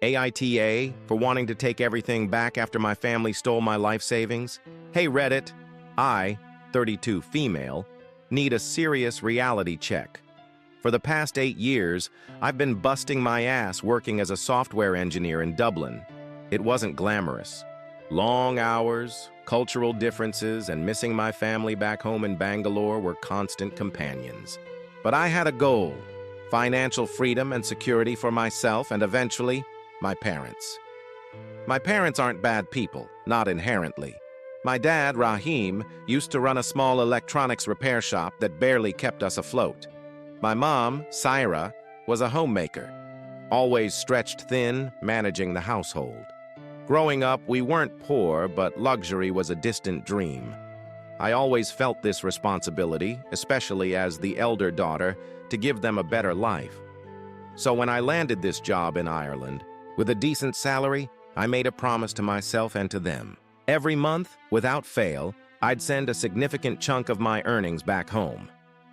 AITA for wanting to take everything back after my family stole my life savings? Hey Reddit, I, 32 female, need a serious reality check. For the past 8 years, I've been busting my ass working as a software engineer in Dublin. It wasn't glamorous. Long hours, cultural differences, and missing my family back home in Bangalore were constant companions. But I had a goal: financial freedom and security for myself and eventually, my parents. My parents aren't bad people, not inherently. My dad, Rahim, used to run a small electronics repair shop that barely kept us afloat. My mom, Syra, was a homemaker, always stretched thin, managing the household. Growing up, we weren't poor, but luxury was a distant dream. I always felt this responsibility, especially as the elder daughter, to give them a better life. So when I landed this job in Ireland, with a decent salary, I made a promise to myself and to them. Every month, without fail, I'd send a significant chunk of my earnings back home.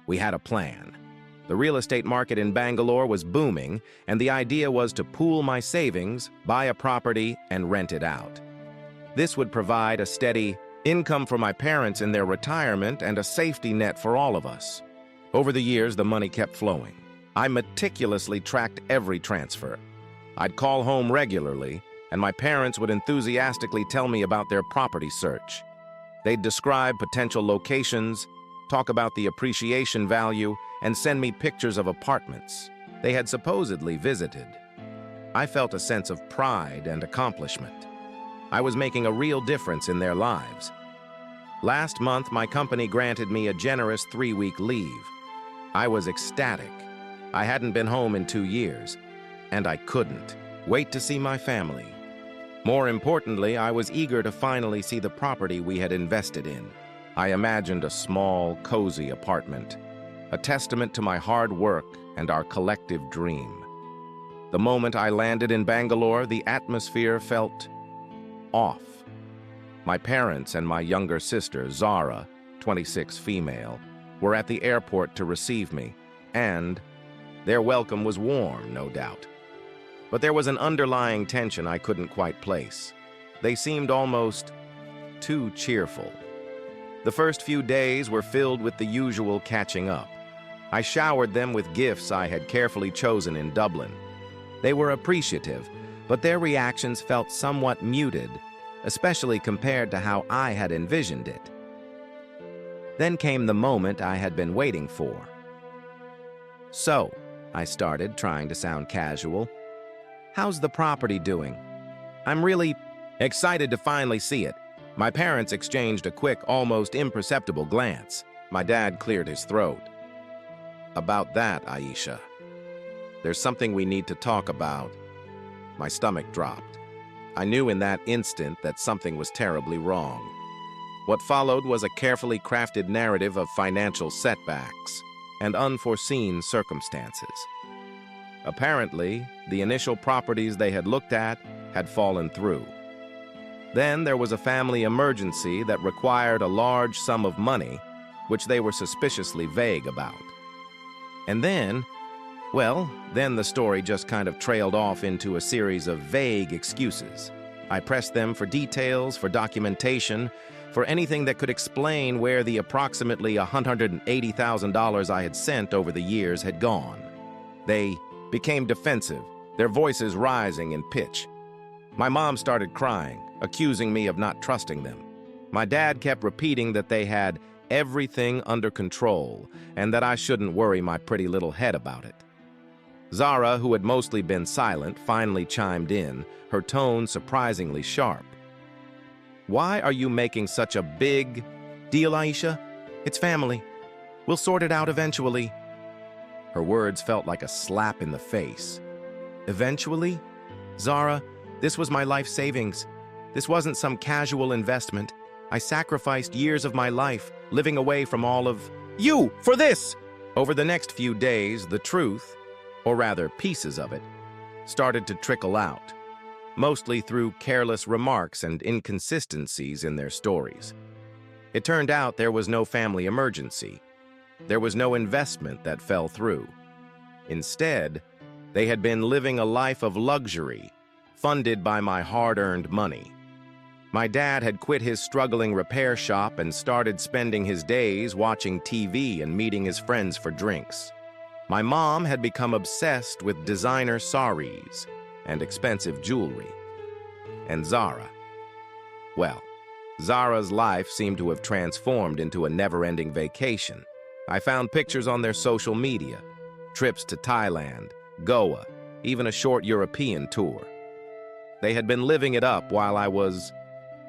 We had a plan. The real estate market in Bangalore was booming, and the idea was to pool my savings, buy a property, and rent it out. This would provide a steady income for my parents in their retirement and a safety net for all of us. Over the years, the money kept flowing. I meticulously tracked every transfer. I'd call home regularly, and my parents would enthusiastically tell me about their property search. They'd describe potential locations, talk about the appreciation value, and send me pictures of apartments they had supposedly visited. I felt a sense of pride and accomplishment. I was making a real difference in their lives. Last month, my company granted me a generous 3-week leave. I was ecstatic. I hadn't been home in 2 years, and I couldn't wait to see my family. More importantly, I was eager to finally see the property we had invested in. I imagined a small, cozy apartment, a testament to my hard work and our collective dream. The moment I landed in Bangalore, the atmosphere felt off. My parents and my younger sister, Zara, 26 female, were at the airport to receive me, and their welcome was warm, no doubt. But there was an underlying tension I couldn't quite place. They seemed almost too cheerful. The first few days were filled with the usual catching up. I showered them with gifts I had carefully chosen in Dublin. They were appreciative, but their reactions felt somewhat muted, especially compared to how I had envisioned it. Then came the moment I had been waiting for. "So," I started, trying to sound casual, "how's the property doing? I'm really excited to finally see it." My parents exchanged a quick, almost imperceptible glance. My dad cleared his throat. "About that, Aisha. There's something we need to talk about." My stomach dropped. I knew in that instant that something was terribly wrong. What followed was a carefully crafted narrative of financial setbacks and unforeseen circumstances. Apparently, the initial properties they had looked at had fallen through. Then there was a family emergency that required a large sum of money, which they were suspiciously vague about. And then the story just kind of trailed off into a series of vague excuses. I pressed them for details, for documentation, for anything that could explain where the approximately $180,000 I had sent over the years had gone. They became defensive, their voices rising in pitch. My mom started crying, accusing me of not trusting them. My dad kept repeating that they had everything under control and that I shouldn't worry my pretty little head about it. Zara, who had mostly been silent, finally chimed in, her tone surprisingly sharp. "Why are you making such a big deal, Aisha? It's family. We'll sort it out eventually." Her words felt like a slap in the face. Eventually? Zara, this was my life savings. This wasn't some casual investment. I sacrificed years of my life, living away from all of you for this. Over the next few days, the truth, or rather pieces of it, started to trickle out, mostly through careless remarks and inconsistencies in their stories. It turned out there was no family emergency. There was no investment that fell through. Instead, they had been living a life of luxury, funded by my hard-earned money. My dad had quit his struggling repair shop and started spending his days watching TV and meeting his friends for drinks. My mom had become obsessed with designer saris and expensive jewelry. And Zara. Well, Zara's life seemed to have transformed into a never-ending vacation. I found pictures on their social media, trips to Thailand, Goa, even a short European tour. They had been living it up while I was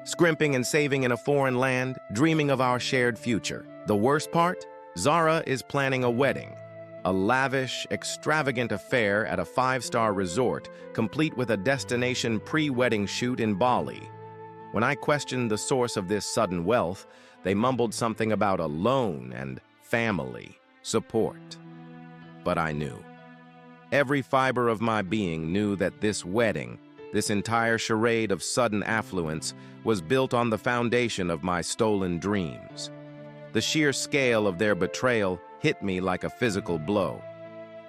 scrimping and saving in a foreign land, dreaming of our shared future. The worst part? Zara is planning a wedding, a lavish, extravagant affair at a five-star resort, complete with a destination pre-wedding shoot in Bali. When I questioned the source of this sudden wealth, they mumbled something about a loan and family support. But I knew. Every fiber of my being knew that this wedding, this entire charade of sudden affluence, was built on the foundation of my stolen dreams. The sheer scale of their betrayal hit me like a physical blow.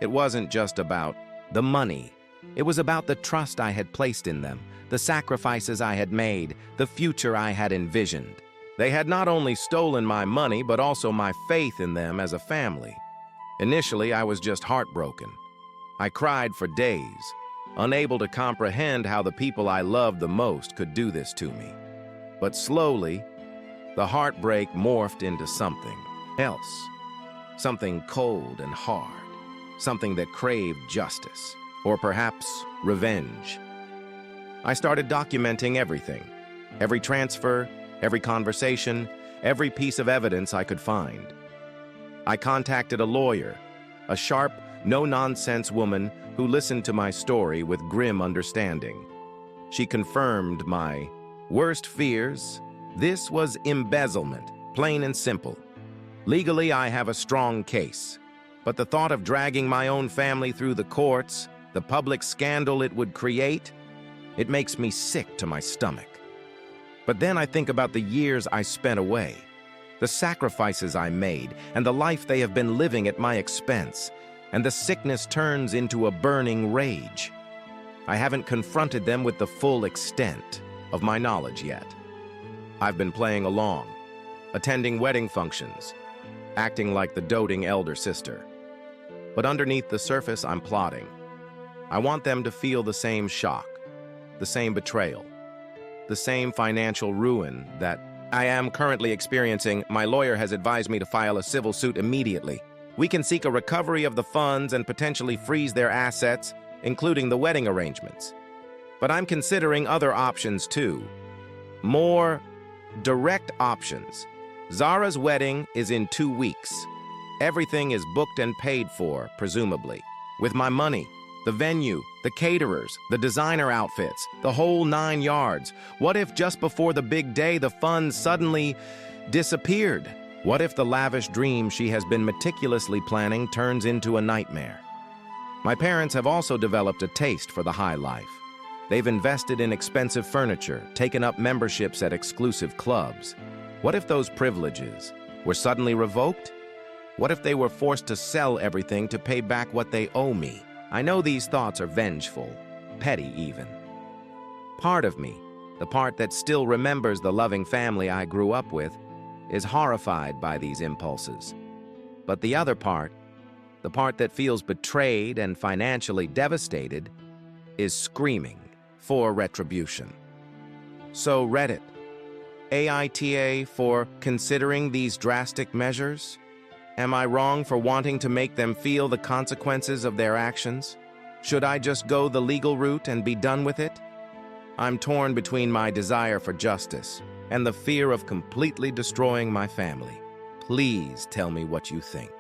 It wasn't just about the money. It was about the trust I had placed in them, the sacrifices I had made, the future I had envisioned. They had not only stolen my money, but also my faith in them as a family. Initially, I was just heartbroken. I cried for days, unable to comprehend how the people I loved the most could do this to me. But slowly, the heartbreak morphed into something else. Something cold and hard. Something that craved justice, or perhaps revenge. I started documenting everything. Every transfer, every conversation, every piece of evidence I could find. I contacted a lawyer, a sharp, no-nonsense woman who listened to my story with grim understanding. She confirmed my worst fears. This was embezzlement, plain and simple. Legally, I have a strong case, but the thought of dragging my own family through the courts, the public scandal it would create, it makes me sick to my stomach. But then I think about the years I spent away, the sacrifices I made, and the life they have been living at my expense, and the sickness turns into a burning rage. I haven't confronted them with the full extent of my knowledge yet. I've been playing along, attending wedding functions, acting like the doting elder sister. But underneath the surface, I'm plotting. I want them to feel the same shock, the same betrayal, the same financial ruin that I am currently experiencing. My lawyer has advised me to file a civil suit immediately. We can seek a recovery of the funds and potentially freeze their assets, including the wedding arrangements. But I'm considering other options too. More direct options. Zara's wedding is in 2 weeks. Everything is booked and paid for, presumably. With my money, the venue, the caterers, the designer outfits, the whole 9 yards. What if just before the big day the funds suddenly disappeared? What if the lavish dream she has been meticulously planning turns into a nightmare? My parents have also developed a taste for the high life. They've invested in expensive furniture, taken up memberships at exclusive clubs. What if those privileges were suddenly revoked? What if they were forced to sell everything to pay back what they owe me? I know these thoughts are vengeful, petty even. Part of me, the part that still remembers the loving family I grew up with, is horrified by these impulses. But the other part, the part that feels betrayed and financially devastated, is screaming for retribution. So Reddit, AITA for considering these drastic measures? Am I wrong for wanting to make them feel the consequences of their actions? Should I just go the legal route and be done with it? I'm torn between my desire for justice and the fear of completely destroying my family. Please tell me what you think.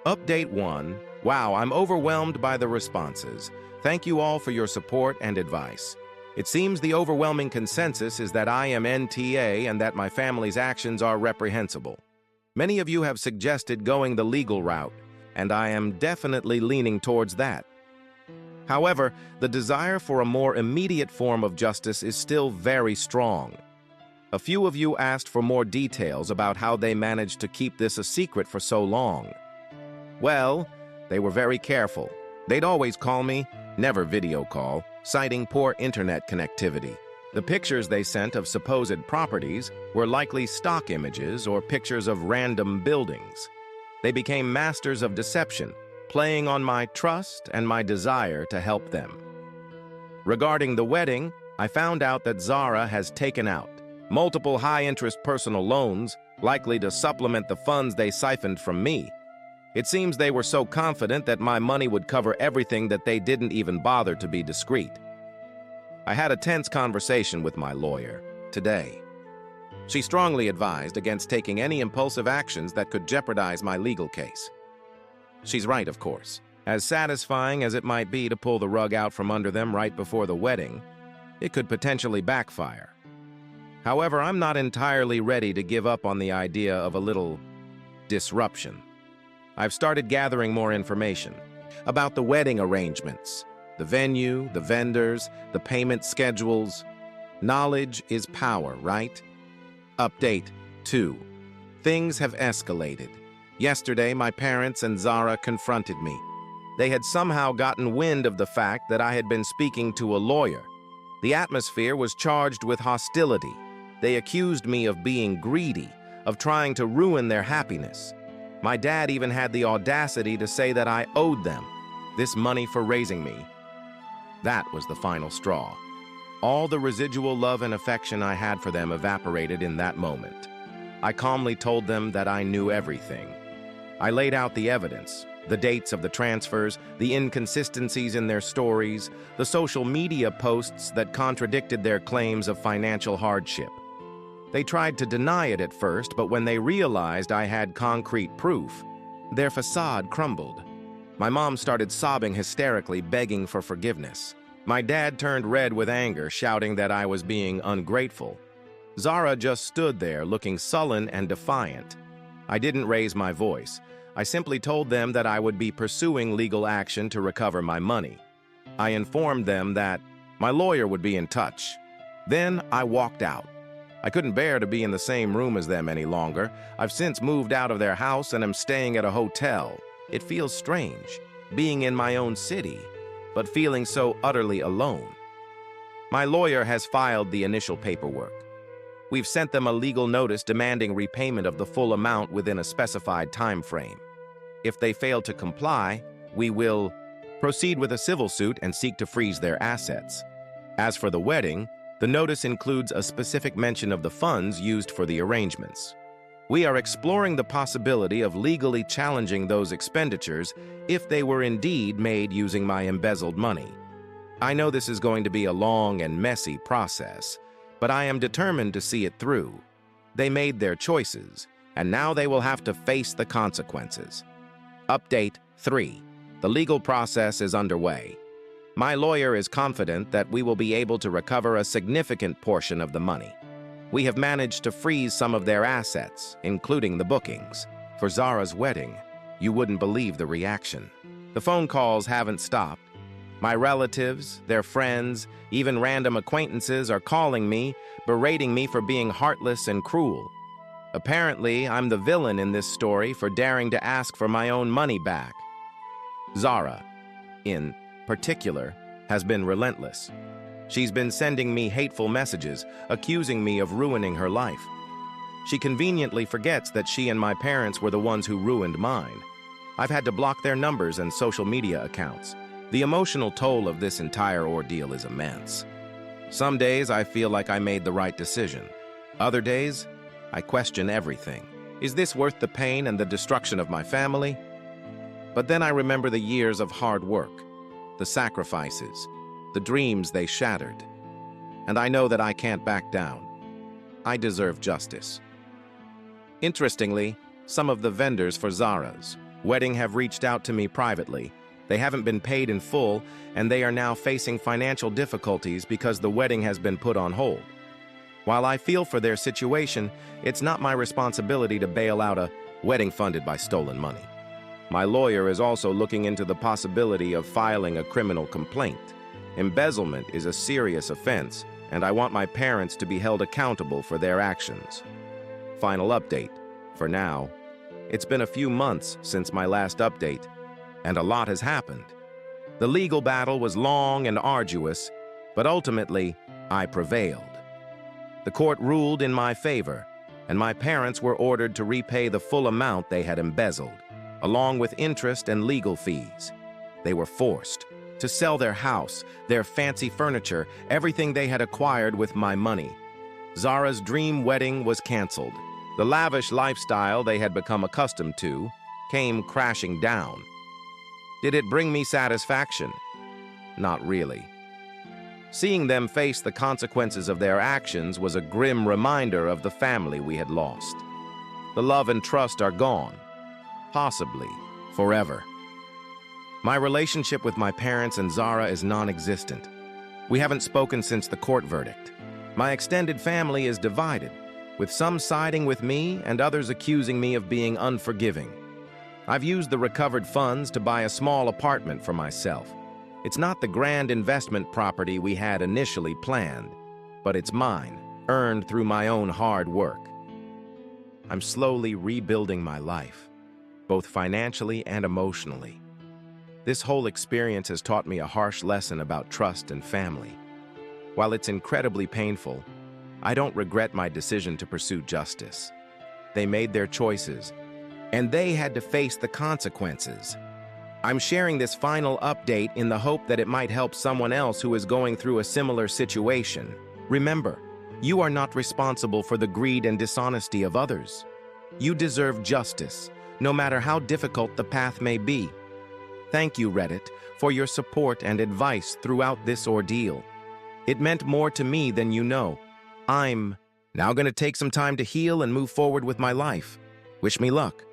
Update 1. Wow, I'm overwhelmed by the responses. Thank you all for your support and advice. It seems the overwhelming consensus is that I am NTA and that my family's actions are reprehensible. Many of you have suggested going the legal route, and I am definitely leaning towards that. However, the desire for a more immediate form of justice is still very strong. A few of you asked for more details about how they managed to keep this a secret for so long. Well, they were very careful. They'd always call me, never video call, citing poor internet connectivity. The pictures they sent of supposed properties were likely stock images or pictures of random buildings. They became masters of deception, playing on my trust and my desire to help them. Regarding the wedding, I found out that Zara has taken out multiple high-interest personal loans, likely to supplement the funds they siphoned from me. It seems they were so confident that my money would cover everything that they didn't even bother to be discreet. I had a tense conversation with my lawyer today. She strongly advised against taking any impulsive actions that could jeopardize my legal case. She's right, of course. As satisfying as it might be to pull the rug out from under them right before the wedding, it could potentially backfire. However, I'm not entirely ready to give up on the idea of a little disruption. I've started gathering more information about the wedding arrangements, the venue, the vendors, the payment schedules. Knowledge is power, right? Update 2. Things have escalated. Yesterday, my parents and Zara confronted me. They had somehow gotten wind of the fact that I had been speaking to a lawyer. The atmosphere was charged with hostility. They accused me of being greedy, of trying to ruin their happiness. My dad even had the audacity to say that I owed them this money for raising me. That was the final straw. All the residual love and affection I had for them evaporated in that moment. I calmly told them that I knew everything. I laid out the evidence, the dates of the transfers, the inconsistencies in their stories, the social media posts that contradicted their claims of financial hardship. They tried to deny it at first, but when they realized I had concrete proof, their facade crumbled. My mom started sobbing hysterically, begging for forgiveness. My dad turned red with anger, shouting that I was being ungrateful. Zara just stood there, looking sullen and defiant. I didn't raise my voice. I simply told them that I would be pursuing legal action to recover my money. I informed them that my lawyer would be in touch. Then I walked out. I couldn't bear to be in the same room as them any longer. I've since moved out of their house and am staying at a hotel. It feels strange, being in my own city, but feeling so utterly alone. My lawyer has filed the initial paperwork. We've sent them a legal notice demanding repayment of the full amount within a specified time frame. If they fail to comply, we will proceed with a civil suit and seek to freeze their assets. As for the wedding, the notice includes a specific mention of the funds used for the arrangements. We are exploring the possibility of legally challenging those expenditures if they were indeed made using my embezzled money. I know this is going to be a long and messy process, but I am determined to see it through. They made their choices, and now they will have to face the consequences. Update 3. The legal process is underway. My lawyer is confident that we will be able to recover a significant portion of the money. We have managed to freeze some of their assets, including the bookings. For Zara's wedding, you wouldn't believe the reaction. The phone calls haven't stopped. My relatives, their friends, even random acquaintances are calling me, berating me for being heartless and cruel. Apparently, I'm the villain in this story for daring to ask for my own money back. Zara, in particular, has been relentless. She's been sending me hateful messages, accusing me of ruining her life. She conveniently forgets that she and my parents were the ones who ruined mine. I've had to block their numbers and social media accounts. The emotional toll of this entire ordeal is immense. Some days I feel like I made the right decision. Other days, I question everything. Is this worth the pain and the destruction of my family? But then I remember the years of hard work, the sacrifices, the dreams they shattered. And I know that I can't back down. I deserve justice. Interestingly, some of the vendors for Zara's wedding have reached out to me privately. They haven't been paid in full, and they are now facing financial difficulties because the wedding has been put on hold. While I feel for their situation, it's not my responsibility to bail out a wedding funded by stolen money. My lawyer is also looking into the possibility of filing a criminal complaint. Embezzlement is a serious offense, and I want my parents to be held accountable for their actions. Final update. For now, it's been a few months since my last update, and a lot has happened. The legal battle was long and arduous, but ultimately, I prevailed. The court ruled in my favor, and my parents were ordered to repay the full amount they had embezzled, along with interest and legal fees. They were forced to sell their house, their fancy furniture, everything they had acquired with my money. Zara's dream wedding was canceled. The lavish lifestyle they had become accustomed to came crashing down. Did it bring me satisfaction? Not really. Seeing them face the consequences of their actions was a grim reminder of the family we had lost. The love and trust are gone, possibly forever. My relationship with my parents and Zara is non-existent. We haven't spoken since the court verdict. My extended family is divided, with some siding with me and others accusing me of being unforgiving. I've used the recovered funds to buy a small apartment for myself. It's not the grand investment property we had initially planned, but it's mine, earned through my own hard work. I'm slowly rebuilding my life, both financially and emotionally. This whole experience has taught me a harsh lesson about trust and family. While it's incredibly painful, I don't regret my decision to pursue justice. They made their choices, and they had to face the consequences. I'm sharing this final update in the hope that it might help someone else who is going through a similar situation. Remember, you are not responsible for the greed and dishonesty of others. You deserve justice, no matter how difficult the path may be. Thank you, Reddit, for your support and advice throughout this ordeal. It meant more to me than you know. I'm now going to take some time to heal and move forward with my life. Wish me luck.